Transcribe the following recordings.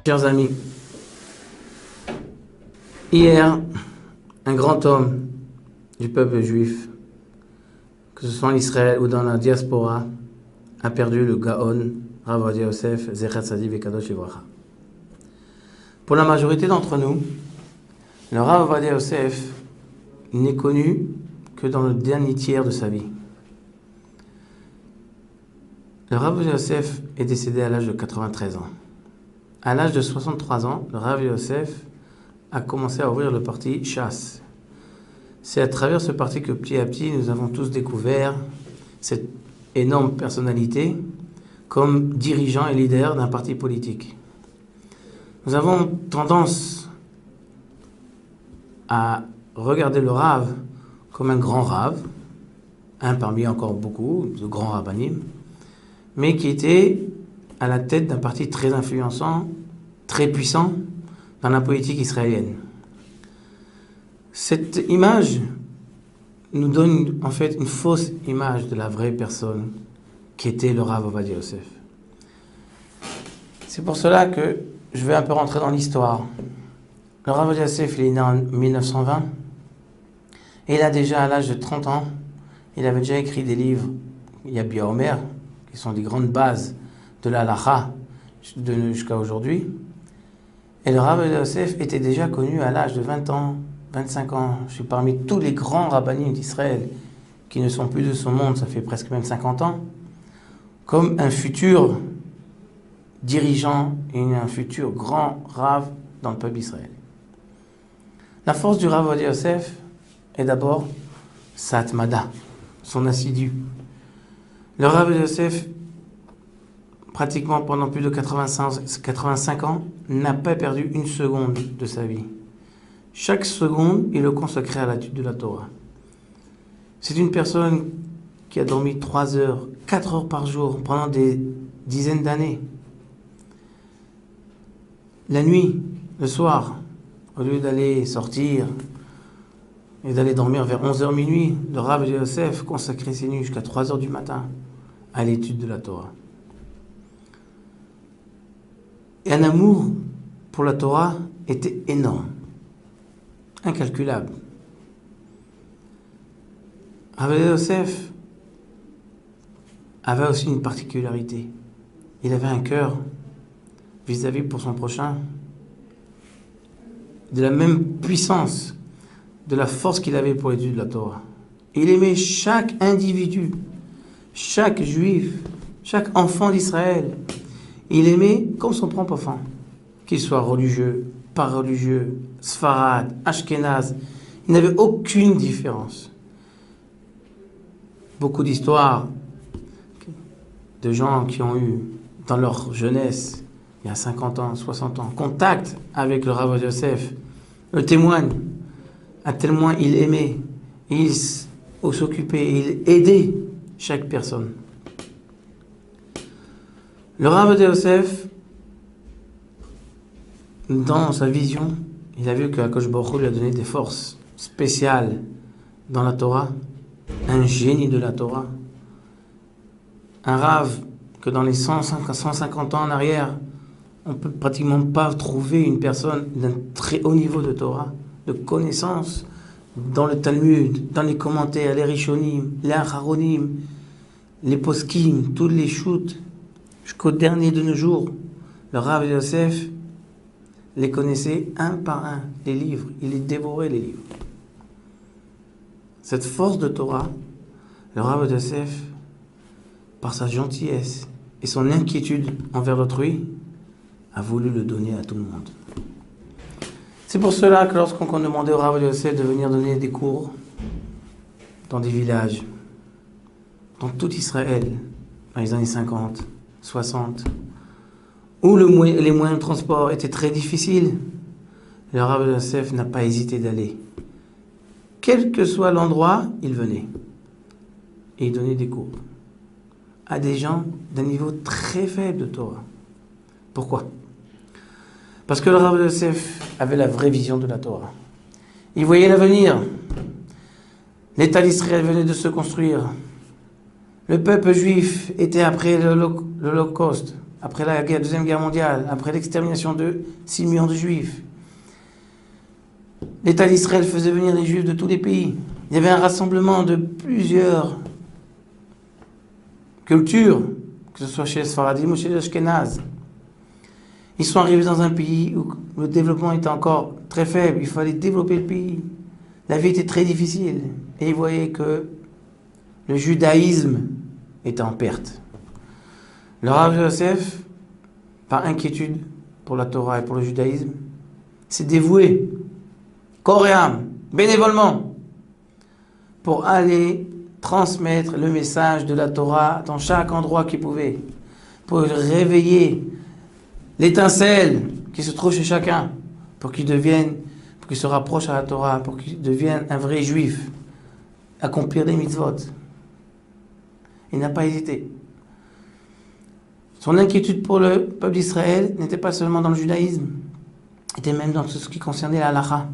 Chers amis, hier, un grand homme du peuple juif, que ce soit en Israël ou dans la diaspora, a perdu le Gaon, Rav Ovadia Yosef, Zecher Tzaddik Vekadosh Livracha. Pour la majorité d'entre nous, le Rav Ovadia Yosef n'est connu que dans le dernier tiers de sa vie. Le Rav Ovadia Yosef est décédé à l'âge de 93 ans. À l'âge de 63 ans, le Rav Yosef a commencé à ouvrir le parti Shas. C'est à travers ce parti que petit à petit, nous avons tous découvert cette énorme personnalité comme dirigeant et leader d'un parti politique. Nous avons tendance à regarder le Rav comme un grand Rav, un parmi encore beaucoup de grands rabbanim, mais qui était à la tête d'un parti très influençant, très puissant dans la politique israélienne. Cette image nous donne en fait une fausse image de la vraie personne qui était le Rav Ovadia Yosef. C'est pour cela que je vais un peu rentrer dans l'histoire. Le Rav Ovadia Yosef, il est né en 1920 et il a déjà à l'âge de 30 ans, il avait déjà écrit des livres, il y a Bia Omer, qui sont des grandes bases de la halacha jusqu'à aujourd'hui. Et le Rav Ovadia Yosef était déjà connu à l'âge de 20 ans, 25 ans. Je suis parmi tous les grands rabbanim d'Israël qui ne sont plus de ce monde, ça fait presque même 50 ans, comme un futur dirigeant et un futur grand Rav dans le peuple d'Israël. La force du Rav Ovadia Yosef est d'abord sa atmada, son assidu. Le Rav Ovadia Yosef, pratiquement pendant plus de 85 ans, n'a pas perdu une seconde de sa vie. Chaque seconde, il le consacrait à l'étude de la Torah. C'est une personne qui a dormi 3 heures, 4 heures par jour pendant des dizaines d'années. La nuit, le soir, au lieu d'aller sortir et d'aller dormir vers 11h minuit, le Rav Ovadia Yosef consacrait ses nuits jusqu'à 3h du matin à l'étude de la Torah. Et un amour pour la Torah était énorme, incalculable. Rav Ovadia Yosef avait aussi une particularité. Il avait un cœur vis-à-vis pour son prochain de la même puissance, de la force qu'il avait pour l'étude de la Torah. Il aimait chaque individu, chaque juif, chaque enfant d'Israël. Il aimait comme son propre enfant, qu'il soit religieux, pas religieux, Sfarad, Ashkenaz. Il n'avait aucune différence. Beaucoup d'histoires de gens qui ont eu, dans leur jeunesse, il y a 50 ans, 60 ans, contact avec le Rav Ovadia Yosef, le témoignent. À tel point il aimait, il s'occupait, il aidait chaque personne. Le Rav Ovadia Yosef, dans sa vision, il a vu que HaKadosh Baruch Hu lui a donné des forces spéciales dans la Torah, un génie de la Torah, un Rav que dans les 150 ans en arrière, on ne peut pratiquement pas trouver une personne d'un très haut niveau de Torah, de connaissance dans le Talmud, dans les commentaires, les Rishonim, les Acharonim, les Poskim, tous les shoots, jusqu'au dernier de nos jours. Le Rav Yosef les connaissait un par un, les livres, il les dévorait les livres. Cette force de Torah, le Rav Yosef, par sa gentillesse et son inquiétude envers l'autrui, a voulu le donner à tout le monde. C'est pour cela que lorsqu'on demandait au Rav Yosef de venir donner des cours dans des villages, dans tout Israël, dans les années 50, 60, où les moyens de transport étaient très difficiles, le Rav Yosef n'a pas hésité d'aller. Quel que soit l'endroit, il venait. Et il donnait des cours à des gens d'un niveau très faible de Torah. Pourquoi ? Parce que le Rav Yosef avait la vraie vision de la Torah. Il voyait l'avenir. L'État d'Israël venait de se construire. Le peuple juif était après l'Holocauste, après la Deuxième Guerre mondiale, après l'extermination de 6 millions de Juifs. L'État d'Israël faisait venir les Juifs de tous les pays. Il y avait un rassemblement de plusieurs cultures, que ce soit chez les Sfaradim ou chez les Ashkénazes. Ils sont arrivés dans un pays où le développement était encore très faible. Il fallait développer le pays. La vie était très difficile. Et ils voyaient que le judaïsme était en perte. Le Rav Yosef, par inquiétude pour la Torah et pour le judaïsme, s'est dévoué, corps et âme, bénévolement, pour aller transmettre le message de la Torah dans chaque endroit qu'il pouvait, pour réveiller l'étincelle qui se trouve chez chacun, pour qu'il se rapproche à la Torah, pour qu'il devienne un vrai juif, accomplir des mitzvot. Il n'a pas hésité. Son inquiétude pour le peuple d'Israël n'était pas seulement dans le judaïsme, était même dans tout ce qui concernait la halakha.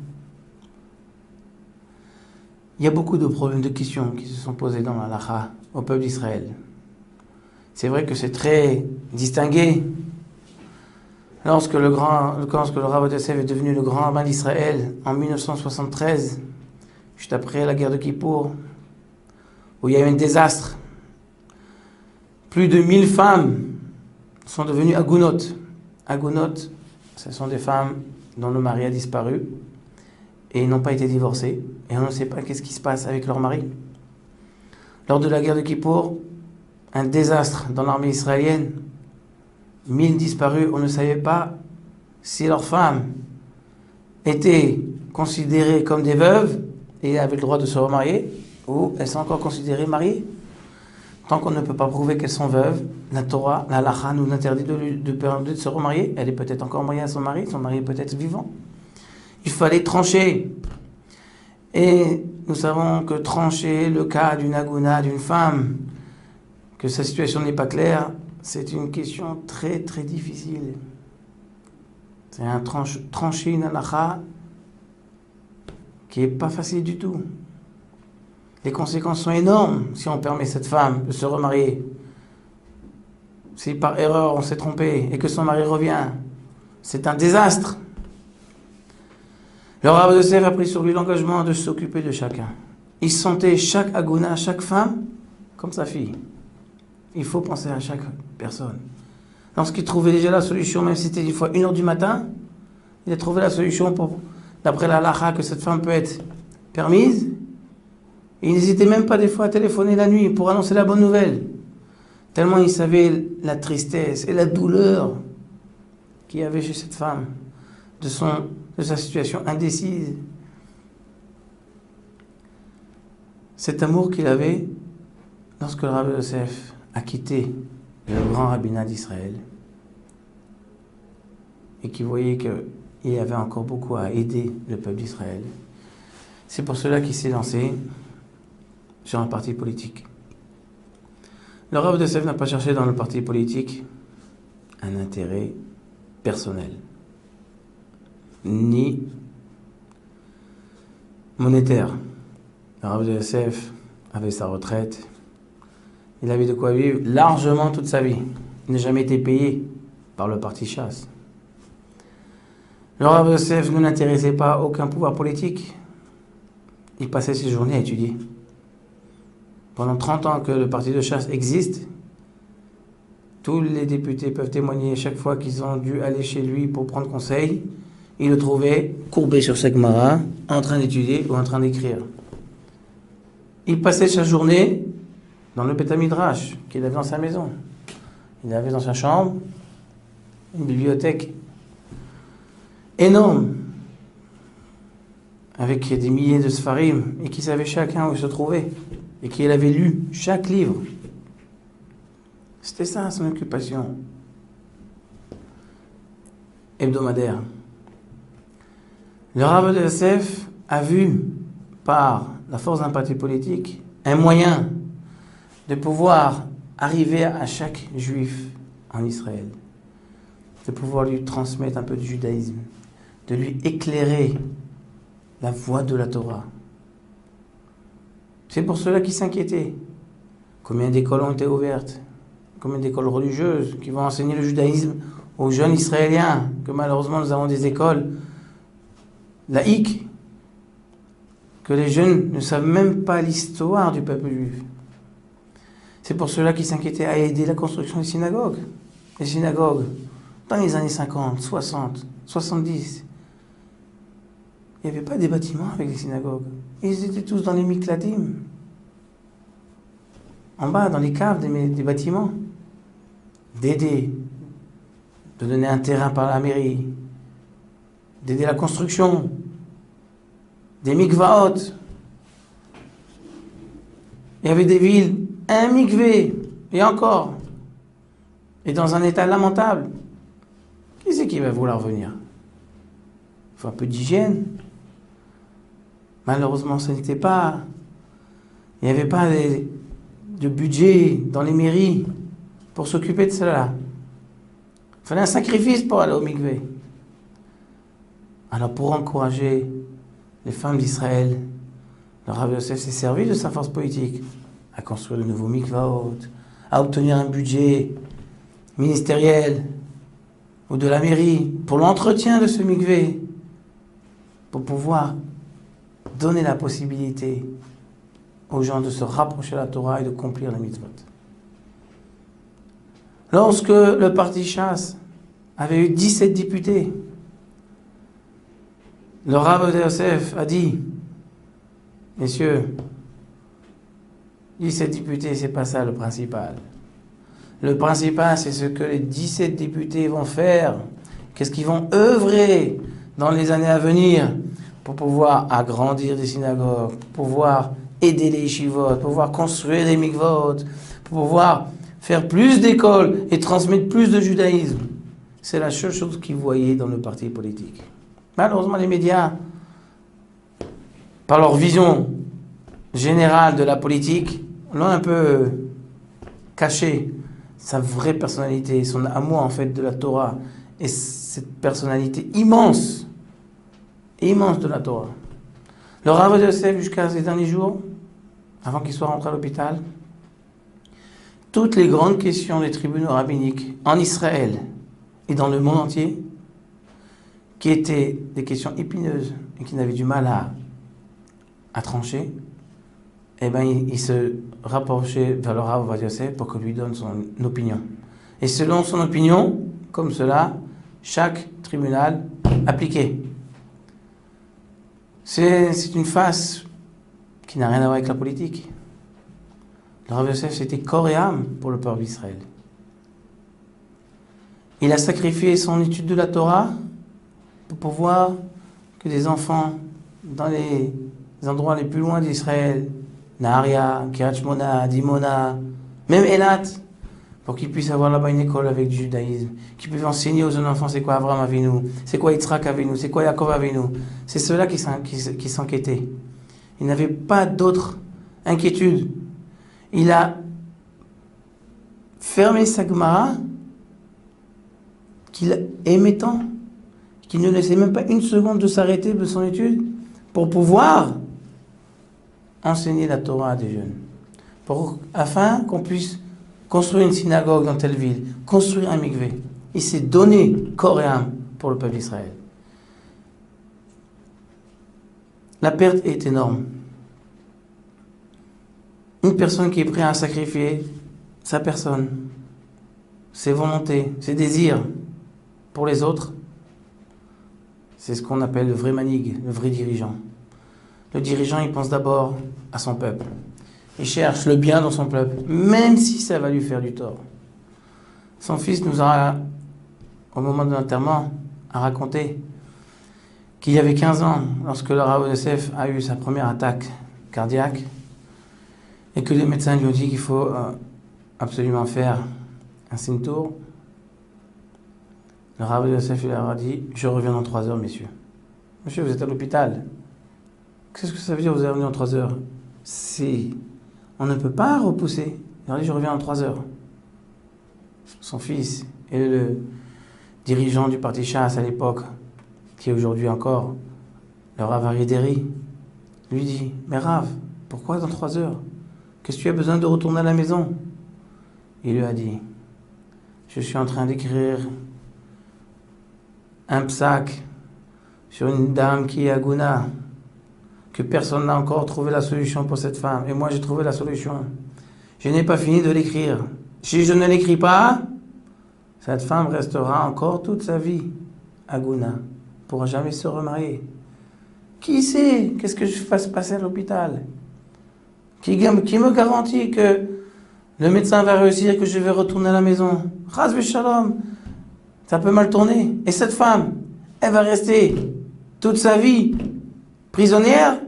Il y a beaucoup de problèmes, de questions qui se sont posées dans la halakha au peuple d'Israël. C'est vrai que c'est très distingué. Lorsque le Rav Yosef est devenu le grand rabbin d'Israël en 1973, juste après la guerre de Kippour, où il y a eu un désastre, plus de 1000 femmes sont devenues agounot. Agounot, ce sont des femmes dont le mari a disparu et n'ont pas été divorcées. Et on ne sait pas qu'est-ce qui se passe avec leur mari. Lors de la guerre de Kippour, un désastre dans l'armée israélienne, 1000 disparus, on ne savait pas si leurs femmes étaient considérées comme des veuves et avaient le droit de se remarier, ou elles sont encore considérées mariées. Tant qu'on ne peut pas prouver qu'elles sont veuves, la Torah, la halakha nous interdit de se remarier. Elle est peut-être encore mariée à son mari est peut-être vivant. Il fallait trancher. Et nous savons que trancher le cas d'une agouna, d'une femme, que sa situation n'est pas claire, c'est une question très très difficile. C'est trancher une halakha qui n'est pas facile du tout. Les conséquences sont énormes si on permet à cette femme de se remarier. Si par erreur on s'est trompé et que son mari revient, c'est un désastre. Le Rav Yosef a pris sur lui l'engagement de s'occuper de chacun. Il sentait chaque agouna, chaque femme, comme sa fille. Il faut penser à chaque personne. Lorsqu'il trouvait déjà la solution, même si c'était des fois 1h du matin, il a trouvé la solution pour, d'après la halakha, que cette femme peut être permise. Et il n'hésitait même pas des fois à téléphoner la nuit pour annoncer la bonne nouvelle. Tellement il savait la tristesse et la douleur qu'il y avait chez cette femme, de sa situation indécise. Cet amour qu'il avait lorsque le Rav Yosef a quitté le grand rabbinat d'Israël et qu'il voyait qu'il y avait encore beaucoup à aider le peuple d'Israël. C'est pour cela qu'il s'est lancé sur un parti politique. Le Rav Yosef n'a pas cherché dans le parti politique un intérêt personnel, ni monétaire. Le Rav Yosef avait sa retraite, il avait de quoi vivre largement toute sa vie. Il n'a jamais été payé par le parti Chasse. Le Rav Yosef ne l'intéressait pas aucun pouvoir politique. Il passait ses journées à étudier. Pendant 30 ans que le parti de Chasse existe, tous les députés peuvent témoigner chaque fois qu'ils ont dû aller chez lui pour prendre conseil, ils le trouvaient courbé sur sa Gemara, en train d'étudier ou en train d'écrire. Il passait sa journée dans le Beth Midrash qu'il avait dans sa maison. Il avait dans sa chambre une bibliothèque énorme, avec des milliers de Sfarim, et qui savait chacun où il se trouvait, et qu'il avait lu chaque livre. C'était ça son occupation hebdomadaire. Le Rav Yosef a vu, par la force d'un parti politique, un moyen de pouvoir arriver à chaque juif en Israël, de pouvoir lui transmettre un peu de judaïsme, de lui éclairer la voie de la Torah. C'est pour cela qu'il s'inquiétait. Combien d'écoles ont été ouvertes? combien d'écoles religieuses qui vont enseigner le judaïsme aux jeunes Israéliens, que malheureusement nous avons des écoles laïques, que les jeunes ne savent même pas l'histoire du peuple juif. C'est pour cela qu'ils s'inquiétaient à aider la construction des synagogues. Les synagogues, dans les années 50, 60, 70, il n'y avait pas des bâtiments avec les synagogues. Ils étaient tous dans les mikladim, en bas, dans les caves des bâtiments. D'aider, de donner un terrain par la mairie, d'aider la construction, des mikvaot. Il y avait des villes, un mikvé, et encore, et dans un état lamentable. Qui c'est qui va vouloir venir? Il faut un peu d'hygiène. Malheureusement, ce n'était pas. Il n'y avait pas de budget dans les mairies pour s'occuper de cela. Il fallait un sacrifice pour aller au mikvé. Alors, pour encourager les femmes d'Israël, le Rav Yosef s'est servi de sa force politique à construire de nouveaux mikvaot, à obtenir un budget ministériel ou de la mairie pour l'entretien de ce mikvé, pour pouvoir donner la possibilité aux gens de se rapprocher de la Torah et de accomplir les mitzvot. Lorsque le parti Chasse avait eu 17 députés, le Rav Yosef a dit: messieurs, 17 députés, c'est pas ça le principal. Le principal, c'est ce que les 17 députés vont faire, qu'est-ce qu'ils vont œuvrer dans les années à venir pour pouvoir agrandir des synagogues, pour pouvoir aider les yeshivot, pour pouvoir construire des mikvot, pour pouvoir faire plus d'écoles et transmettre plus de judaïsme. C'est la seule chose qu'ils voyaient dans le parti politique. Malheureusement, les médias, par leur vision générale de la politique, l'ont un peu caché sa vraie personnalité, son amour en fait de la Torah et cette personnalité immense de la Torah. Le Rav Yosef, jusqu'à ces derniers jours, avant qu'il soit rentré à l'hôpital, toutes les grandes questions des tribunaux rabbiniques en Israël et dans le monde entier, qui étaient des questions épineuses et qui n'avaient du mal à trancher, eh ben, il se rapprochait vers le Rav Yosef pour qu'il lui donne son opinion. Et selon son opinion, comme cela, chaque tribunal appliquait. C'est une face qui n'a rien à voir avec la politique. Le Rav Yosef, c'était corps et âme pour le peuple d'Israël. Il a sacrifié son étude de la Torah pour pouvoir que des enfants dans les endroits les plus loin d'Israël, Naharia, Kiryat Shmona, Dimona, même Elat, pour qu'ils puissent avoir là-bas une école avec du judaïsme, qu'ils puissent enseigner aux jeunes enfants c'est quoi Abraham Avinu, c'est quoi Yitzhak Avinu, c'est quoi Yaakov Avinu. C'est ceux-là qui s'inquiétaient. Il n'avait pas d'autre inquiétude. Il a fermé sa Gemara qu'il aimait tant, qu'il ne laissait même pas une seconde de s'arrêter de son étude pour pouvoir enseigner la Torah à des jeunes, afin qu'on puisse construire une synagogue dans telle ville, construire un mikvé. Il s'est donné corps et âme pour le peuple d'Israël. La perte est énorme. Une personne qui est prête à sacrifier sa personne, ses volontés, ses désirs pour les autres, c'est ce qu'on appelle le vrai manig, le vrai dirigeant. Le dirigeant, il pense d'abord à son peuple. Il cherche le bien dans son peuple, même si ça va lui faire du tort. Son fils nous a, au moment de l'enterrement, a raconté qu'il y avait 15 ans, lorsque le Rav Yosef a eu sa première attaque cardiaque, et que les médecins lui ont dit qu'il faut absolument faire un sintour. Le Rav Yosef leur a dit: je reviens dans 3 heures, messieurs. Monsieur, vous êtes à l'hôpital. Qu'est-ce que ça veut dire, vous allez revenir dans 3 heures? On ne peut pas repousser. Il a dit: je reviens dans 3 heures. Son fils et le dirigeant du parti Chasse à l'époque, qui est aujourd'hui encore le Rav Arideri, lui dit: mais Rav, pourquoi dans 3 heures? Qu'est-ce que tu as besoin de retourner à la maison? Il lui a dit: je suis en train d'écrire un psaque sur une dame qui est Aguna, que personne n'a encore trouvé la solution pour cette femme. Et moi, j'ai trouvé la solution. Je n'ai pas fini de l'écrire. Si je ne l'écris pas, cette femme restera encore toute sa vie Aguna, ne pourra jamais se remarier. Qui sait qu'est-ce que je fasse passer à l'hôpital? Qui me garantit que le médecin va réussir, que je vais retourner à la maison? Chas v'shalom, ça peut mal tourner. Et cette femme, elle va rester toute sa vie prisonnière.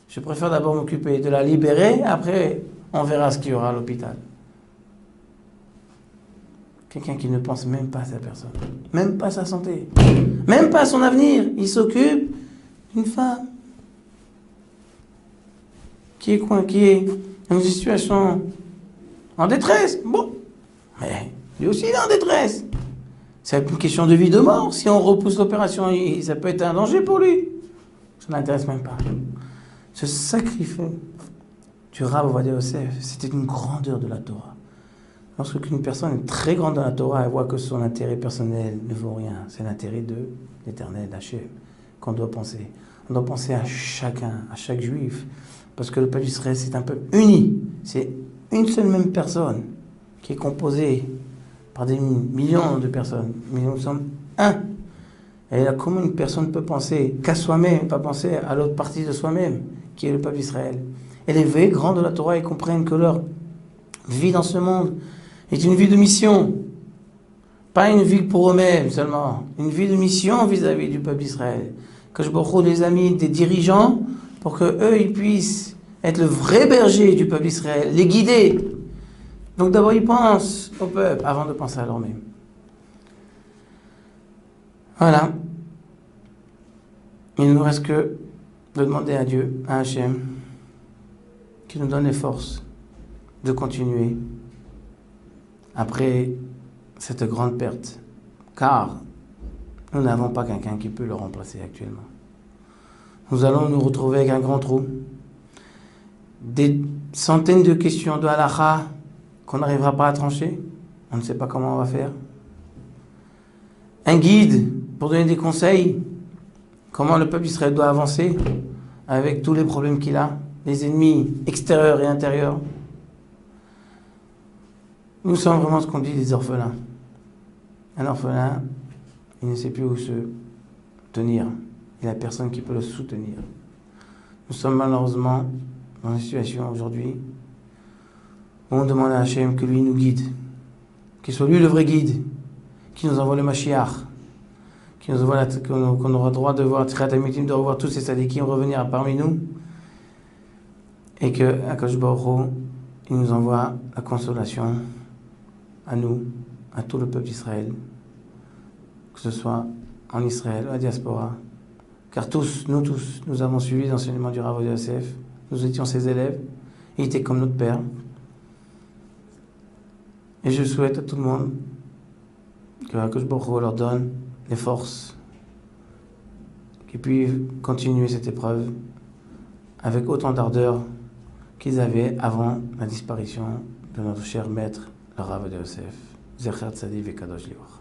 Je préfère d'abord m'occuper de la libérer, après on verra ce qu'il y aura à l'hôpital. Quelqu'un qui ne pense même pas à sa personne, même pas à sa santé, même pas à son avenir. Il s'occupe d'une femme qui est dans une situation en détresse. Bon, mais lui aussi il est en détresse. C'est une question de vie ou de mort. Si on repousse l'opération, ça peut être un danger pour lui. Ça n'intéresse même pas. Ce sacrifice du Rav Ovadia Yosef, c'était une grandeur de la Torah. Lorsqu'une personne est très grande dans la Torah, elle voit que son intérêt personnel ne vaut rien. C'est l'intérêt de l'Éternel, d'Hachem, qu'on doit penser. On doit penser à chacun, à chaque juif. Parce que le peuple d'Israël, c'est un peuple uni. C'est une seule même personne qui est composée par des millions de personnes. Mais nous sommes un. Et là, comment une personne peut penser qu'à soi-même, pas penser à l'autre partie de soi-même, qui est le peuple d'Israël? Et les vrais grands de la Torah, ils comprennent que leur vie dans ce monde est une vie de mission. Pas une vie pour eux-mêmes seulement. Une vie de mission vis-à-vis du peuple d'Israël. Que je beaucoup les amis des dirigeants pour qu'eux, ils puissent être le vrai berger du peuple d'Israël, les guider. Donc d'abord, ils pensent au peuple avant de penser à leur-même. Voilà. Il ne nous reste que de demander à Dieu, à Hachem, qui nous donne les forces de continuer après cette grande perte. Car nous n'avons pas quelqu'un qui peut le remplacer actuellement. Nous allons nous retrouver avec un grand trou. Des centaines de questions de halakha qu'on n'arrivera pas à trancher. On ne sait pas comment on va faire. Un guide pour donner des conseils. Comment le peuple d'Israël doit avancer avec tous les problèmes qu'il a. Les ennemis extérieurs et intérieurs. Nous sommes vraiment ce qu'on dit des orphelins. Un orphelin, il ne sait plus où se tenir. Il n'y a personne qui peut le soutenir. Nous sommes malheureusement dans une situation aujourd'hui où on demande à Hachem que lui nous guide. Qu'il soit lui le vrai guide. Qu'il nous envoie le Mashiach. Qu'il nous envoie qu'on aura droit de voir Tchiat HaMetim, de revoir tous ces sadikim revenir parmi nous. Et que Akadosh Baruch Hu, il nous envoie la consolation à nous, à tout le peuple d'Israël, que ce soit en Israël ou à la diaspora. Car nous tous, nous avons suivi l'enseignement du Rav Ovadia Yosef. Nous étions ses élèves. Il était comme notre père. Et je souhaite à tout le monde que Akadosh Baruch Hu leur donne les forces, qu'ils puissent continuer cette épreuve avec autant d'ardeur qu'ils avaient avant la disparition de notre cher maître, le Rav Ovadia Yosef. Zecher Tzadik Vekadosh Libracha.